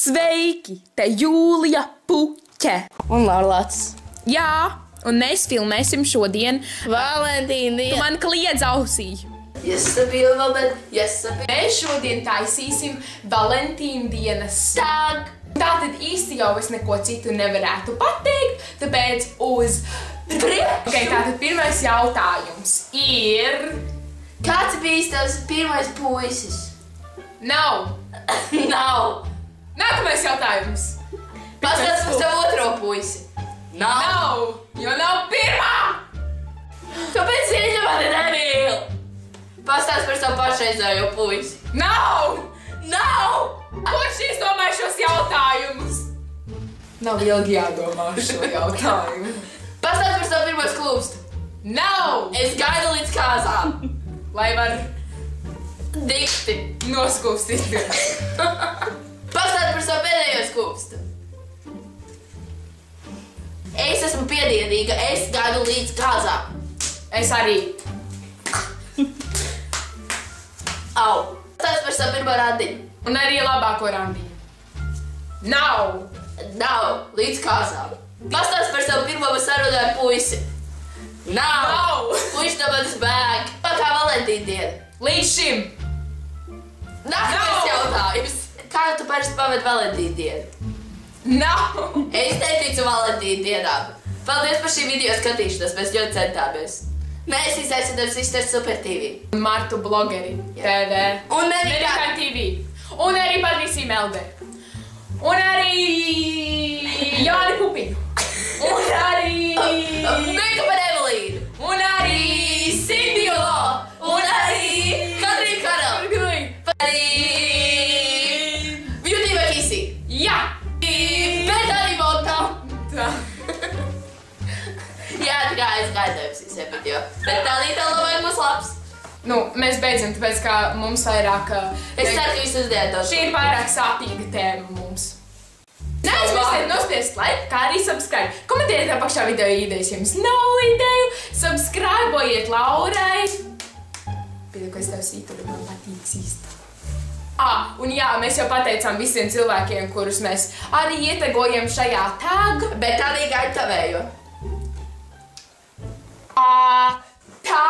Sveiki, te Jūlija Puķe. Un Lorlāts. Jā, un mēs filmēsim šodien Valentīna dienu. Tu man kliedz ausī. Mēs šodien taisīsim Valentīna dienas tag. Tātad īsti jau es neko citu nevarētu pateikt, tāpēc uz tātad pirmais jautājums ir... Kāds bijis tavs pirmais puisis? Nav. Nav. Nākamais jautājums. Pastāst par savu otro puisi. Nav, jo nav pirmā. Kāpēc viņa mani nemīl? Pastāst par savu pašreizējo puisi. Nav. Nav. Kurš izdomāja šos jautājumus? Nav ilgi jādomā šo jautājumu. Pastāst par savu pirmo sklūpstu. Nav. Es gaidu līdz kāzām. Lai var Dikti. noskūpstīt. Pastāst par savu pēdējo skūpstu. Es esmu piedienīga, es gaidu līdz kāzām. Es arī. Au. Pastāst par savu pirmo randiņu. Un arī labāko randiņu. Nav. Nav. Līdz kāzām. Pastāst par savu pirmo sarunāju puisi. Nav. Puiši no manis bēg. Kā Valentīna diena. Līdz šim. Nākamais jautājums. Kā tu parasti pavadi Valentīna dienu? Nav. Es neticu Valentīna dienām. Paldies par šī video skatīšanos, mēs ļoti centāmies. Mēs izaicinām Sisters Super TV. Martu blogeri TV. Un Amerikan TV. Un arī Patrīsija Melde. Un arī Jāni Pupiņu. Un arī Meika par Evelīnu. Un arī Sindiola. Un arī Katrīna Karela. Arī Beauty vai Kissy. Jā. Bet arī Monta. Tā. Jā, tikai es gaidāju visiem video. Bet tā līdz labāk mums labs. Nu, mēs beidzam, tāpēc, ka mums vairāk... Es ceru, ka jūs uzdiedot. Šī ir vairāk sāpīga tēma mums. Neaizmirstiet nospiest like, kā arī subscribe. Komentējiet apakšā video idejas, ja jums nav ideju. Subscribe-ojiet Laurai. Piedu, ko es tev sītu, man patīk īsti. Un jā, mēs jau pateicām visiem cilvēkiem, kurus mēs arī ietegojam šajā tag. Bet arī gaidu tavējo. Tā!